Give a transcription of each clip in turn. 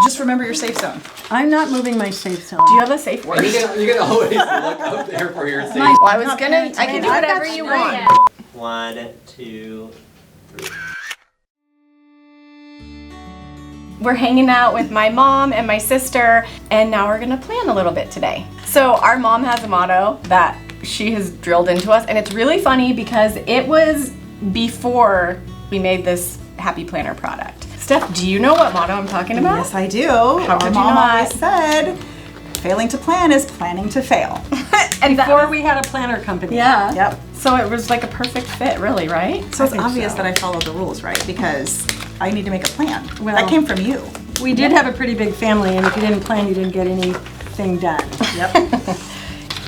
Just remember your safe zone. I'm not moving my safe zone. Do you have a safe word? You're gonna always look up there for your safe. Well, I can do whatever you want. 1, 2, 3. We're hanging out with my mom and my sister, and now we're gonna plan a little bit today. So our mom has a motto that she has drilled into us, and it's really funny because it was before we made this Happy Planner product. Steph, do you know what motto I'm talking about? Yes, I do. How My could you mom not? always said, failing to plan is planning to fail. And Before we had a planner company. yeah. Yep. So it was like a perfect fit, really, right? So it's think obvious so. that I follow the rules, right? Because I need to make a plan. Well- that came from you. We did have a pretty big family, and if you didn't plan, you didn't get anything done. Yep.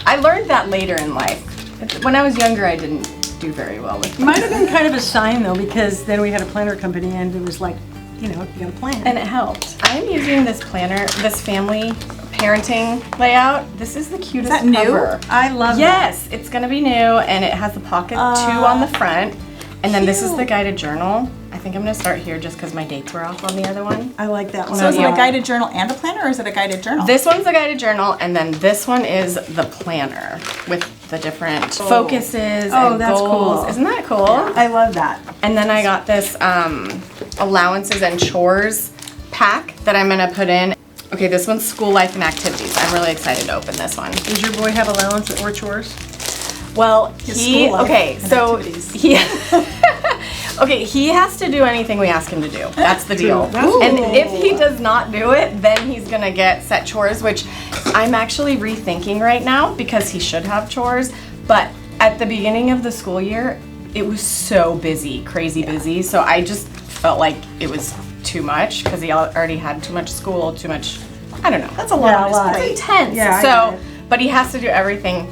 I learned that later in life. When I was younger, I didn't do very well with it. Might have been kind of a sign, though, because then we had a planner company, and it was like, you know, you got a plan. And it helped. I'm using this planner, this family parenting layout. This is the cutest that new? cover. I love Yes, it's gonna be new, and it has the pocket 2 on the front. And then this is the cute. guided journal. I think I'm gonna start here just because my dates were off on the other one. that. I like that one. So is it Yeah. a guided journal and a planner, or is it a guided journal? This one's the guided journal, and then this one is the planner with the different focuses and that's goals. cool. Isn't that cool? I love that. And then I got this allowances and chores pack that I'm gonna put in. Okay, this one's school life and activities. I'm really excited to open this one. Does your boy have allowance or chores? Well, school life and activities. he has to do anything we ask him to do. That's the deal. Ooh. And if he does not do it, then he's gonna get set chores, which I'm actually rethinking right now because he should have chores. But at the beginning of the school year, it was so busy, crazy busy. So I just felt like it was too much because he already had too much school, too much, I don't know. That's a lot Yeah, on a lot. his plate. Intense. Yeah, I So, get it. but he has to do everything,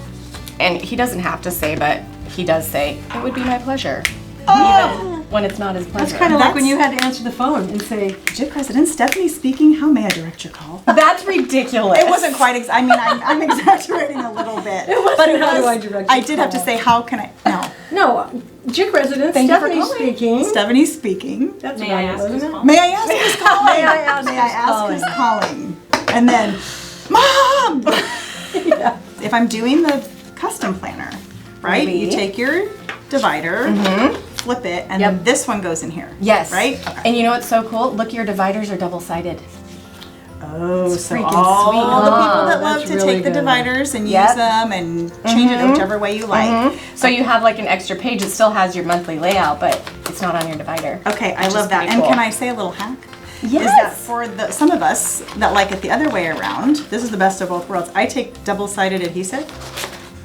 and he doesn't have to say, but he does say, it would be my pleasure. Even when it's not his pleasure. That's kind of like when That's- you had to answer the phone and say, Jib President Stephanie speaking. How may I direct your call? That's ridiculous. It wasn't quite. I mean, I'm exaggerating a little bit. But it how do was. I direct I your did have to call? say, how can I? No. no, JIC resident, Thank you for Stephanie calling. speaking. Stephanie speaking. That's May right, I ask wasn't who's it? calling? May I ask who's calling? May I ask May I who's ask who's calling? And then, Mom! If I'm doing the custom planner, right? You Maybe. take your divider, flip it, and then this one goes in here. Yes. Right? Okay. And you know what's so cool? Look, your dividers are double-sided. Oh, so freaking all sweet, the huh? people that love That's to really take the good. dividers and Yep. use them and change it whichever way you like. So you have like an extra page. It still has your monthly layout, but it's not on your divider. Okay, I Which is love that. pretty And cool. can I say a little hack? Yes. Is that for some of us that like it the other way around, this is the best of both worlds. I take double-sided adhesive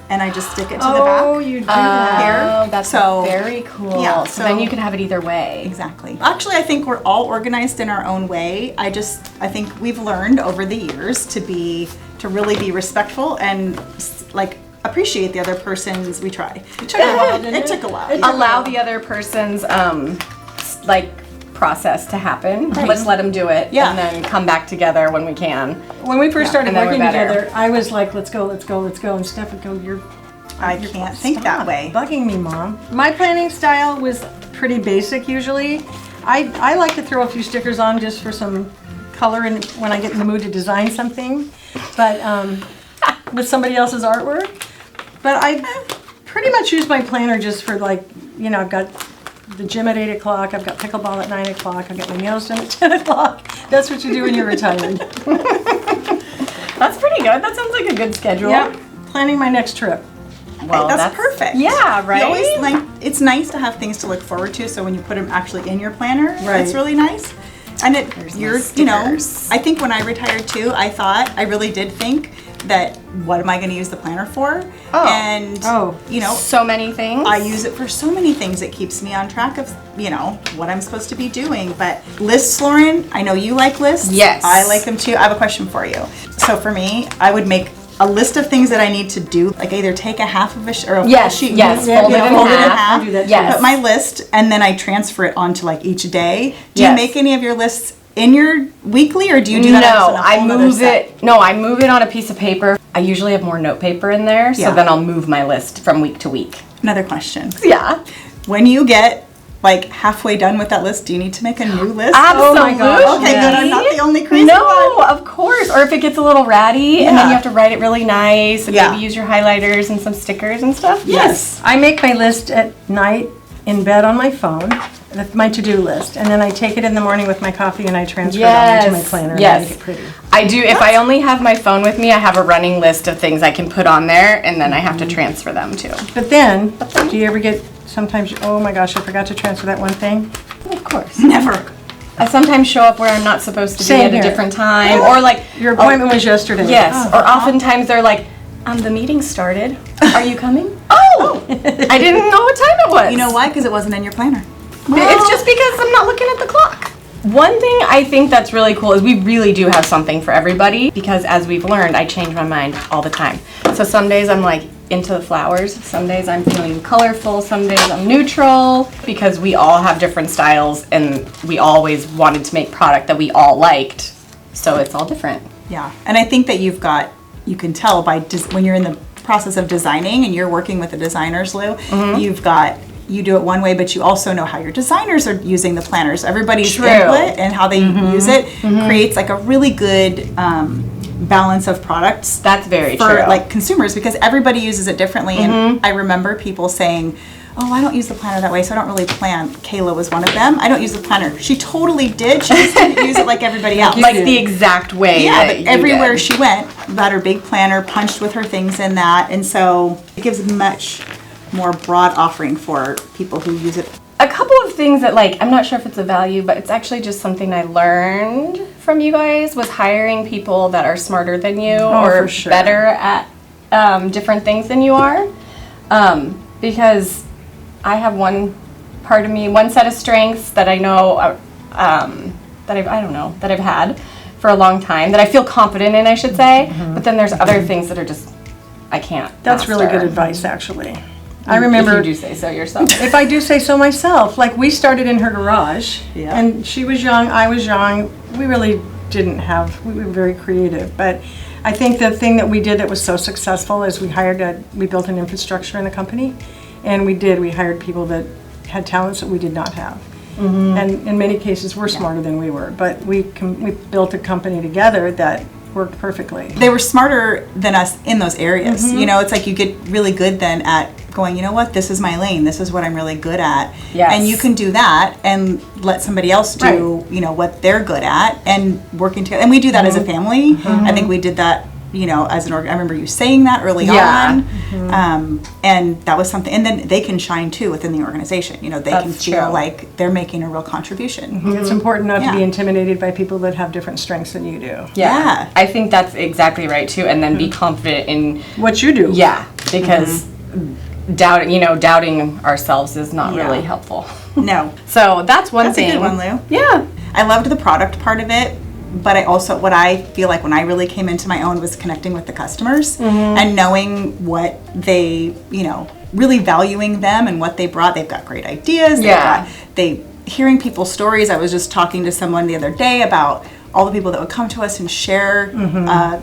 and I just stick it to the back. Oh, you do that. Here. Oh, that's So- very cool. yeah, so then so- you can have it either way. Exactly. Actually, I think we're all organized in our own way. I think we've learned over the years to really be respectful and like appreciate the other person's. We try. It took a while. It took a while. Allow the other person's like process to happen. Let's let them do it, Yeah. and then come back together when we can. When we first started and then we're working better. together, I was like, let's go, let's go, let's go. And Steph would go, I can't think that way. bugging me, Mom. My planning style was pretty basic usually. I like to throw a few stickers on just for some color and when I get in the mood to design something, but with somebody else's artwork. But I pretty much use my planner just for like, you know, I've got the gym at 8 o'clock, I've got pickleball at 9 o'clock, I've got my nails done at 10 o'clock. That's what you do when you're retired. That's pretty good. That sounds like a good schedule. Yep, planning my next trip. Well, that's perfect. Yeah, right. You always like. It's nice to have things to look forward to. So when you put them actually in your planner, Right. it's really nice. And There's my you know, stickers. I think when I retired too, I really did think that what am I going to use the planner for? Oh. And Oh. you know, so many things. I use it for so many things. It keeps me on track of, you know, what I'm supposed to be doing. But lists, Lauren, I know you like lists. Yes. I like them too. I have a question for you. So for me, I would make a list of things that I need to do, like either take a half of a or a full Yes, sheet, yes, you know, fold it in fold half. I do that too. Yes. put my list, and then I transfer it onto like each day. Do Yes. you make any of your lists in your weekly, or do you do that? No, as a I whole nother move set? it. No, I move it on a piece of paper. I usually have more note paper in there, so Yeah. then I'll move my list from week to week. Another question. Yeah. When you get like halfway done with that list, do you need to make a new list? Absolutely. my gosh, Okay, good. I'm not the only crazy No, one. of course. Or if it gets a little ratty and then Yeah. you have to write it really nice and Yeah. maybe use your highlighters and some stickers and stuff. Yes. I make my list at night in bed on my phone, my to-do list, and then I take it in the morning with my coffee and I transfer it all into my planner and I make it pretty. I do. If I only have my phone with me, I have a running list of things I can put on there and then I have to transfer them too. But then, do you ever get, sometimes, oh my gosh, I forgot to transfer that one thing? Of course. Never. I sometimes show up where I'm not supposed to be Same at here. a different time or like Your appointment was yesterday. Yes, Oh. or oftentimes they're like, the meeting started. Are you coming? Oh! I didn't know what time it was. You know why? Because it wasn't in your planner. It's just because I'm not looking at the clock. One thing I think that's really cool is we really do have something for everybody because as we've learned, I change my mind all the time. So some days I'm like into the flowers, some days I'm feeling colorful, some days I'm neutral because we all have different styles and we always wanted to make product that we all liked. So it's all different. Yeah, and I think that you can tell by when you're in the process of designing and you're working with the designers, Lou, you do it one way, but you also know how your designers are using the planners. Everybody's True. input and how they use it creates like a really good balance of products. That's very for true. like consumers because everybody uses it differently. And I remember people saying, "Oh, I don't use the planner that way, so I don't really plan." Kayla was one of them. I don't use the planner. She totally did. She just didn't use it like everybody else. Like the exact way Yeah, that but you everywhere did. she went, got her big planner, punched with her things in that, and so it gives much more broad offering for people who use it. A couple of things that like I'm not sure if it's a value, but it's actually just something I learned from you guys was hiring people that are smarter than you or for sure. better at different things than you are, because I have one part of me, one set of strengths that I know that I've had for a long time that I feel confident in, I should say. But then there's other things that are just I can't. That's really good master. advice, actually. I remember, If you do say so yourself. if I do say so myself, like we started in her garage, Yeah. and she was young, I was young. We really didn't have, we were very creative, but I think the thing that we did that was so successful is we built an infrastructure in the company, and we hired people that had talents that we did not have. And in many cases, we're smarter than we were, but we built a company together that worked perfectly. They were smarter than us in those areas. You know, it's like you get really good then at going, you know what, this is my lane, this is what I'm really good at. Yes. And you can do that and let somebody else do, you know, what they're good at and working together. And we do that as a family. I think we did that, you know, as an I remember you saying that early Yeah. on. And that was something, and then they can shine too within the organization. You know, they can That's feel true. like they're making a real contribution. It's important not to be Yeah. intimidated by people that have different strengths than you do. Yeah. I think that's exactly right too, and then be confident in What you do. yeah, because doubting ourselves is not Yeah. really helpful. No. So that's one That's a thing. good one, Lou. Yeah. I loved the product part of it, but I also, what I feel like when I really came into my own was connecting with the customers and knowing what they, you know, really valuing them and what they brought. They've got great ideas. Yeah. Hearing people's stories. I was just talking to someone the other day about all the people that would come to us and share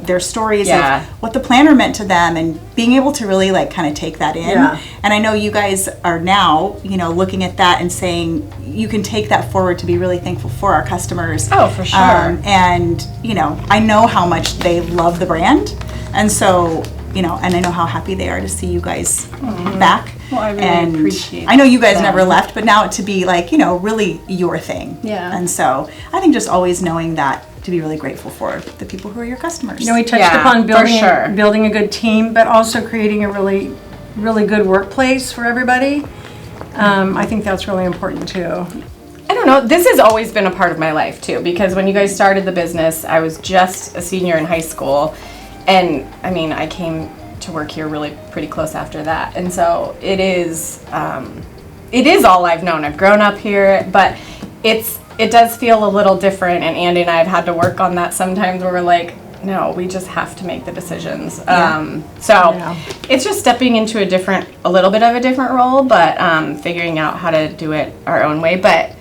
their stories Yeah. of what the planner meant to them and being able to really like kind of take that in. Yeah. And I know you guys are now, you know, looking at that and saying you can take that forward to be really thankful for our customers. Oh, for sure. And, you know, I know how much they love the brand. And so, you know, and I know how happy they are to see you guys back. Well, I really and appreciate I know you guys that. never left, but now to be like, you know, really your thing. Yeah. And so I think just always knowing that to be really grateful for the people who are your customers. You know, we touched Yeah, upon for building sure. building a good team, but also creating a really, really good workplace for everybody. I think that's really important too. I don't know. This has always been a part of my life too, because when you guys started the business, I was just a senior in high school, and I mean, I came to work here really pretty close after that, and so it is all I've known. I've grown up here, but it does feel a little different, and Andy and I have had to work on that sometimes where we're like, no, we just have to make the decisions. Yeah. It's just stepping into a little bit of a different role, but figuring out how to do it our own way. But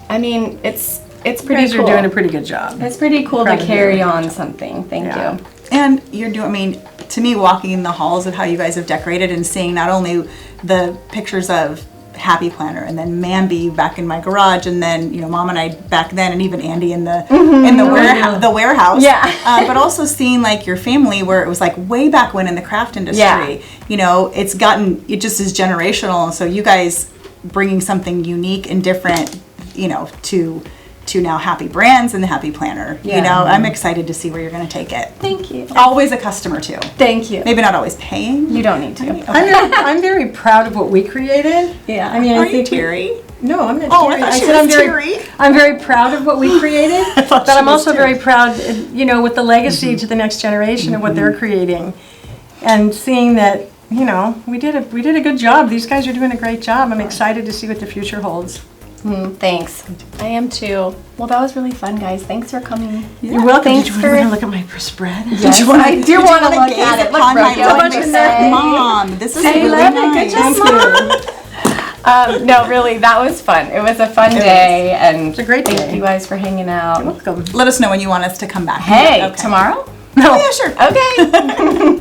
I mean, it's You pretty guys cool. are doing a pretty good job. It's pretty cool Proud to of you. carry on something. Thank Yeah. you. And you're doing, I mean, to me, walking in the halls of how you guys have decorated and seeing not only the pictures of Happy Planner, and then Mambi back in my garage, and then Mom and I back then, and even Andy in the warehouse. Yeah. But also seeing like your family, where it was like way back when in the craft industry. Yeah. It just is generational. So you guys bringing something unique and different, to now Happy Brands and the Happy Planner. I'm excited to see where you're going to take it. Thank you. Always a customer too. Thank you. Maybe not always paying. You don't need to. I'm very proud of what we created. Yeah. I mean, Are I you think Terry? No, I'm not Oh, Terry. I thought she said was Terry. I'm very proud of what we created, thought but she I'm was also Terry. very proud, with the legacy to the next generation of what they're creating, and seeing that we did a good job. These guys are doing a great job. I'm excited to see what the future holds. Thanks. I am too. Well, that was really fun, guys. Thanks for coming. You're welcome. Thanks Did you for- want to look at my spread? Yes, you wanna- I did do you want to wanna look gaze at it. Look, upon my Brooke, diamond you set? Mom, this is really love it. nice. Good job, No, really, that was fun. It was a fun day, and It's a great thank day. you guys for hanging out. Welcome. Let us know when you want us to come back. Hey, Okay. tomorrow? No. Oh, yeah, sure. Okay.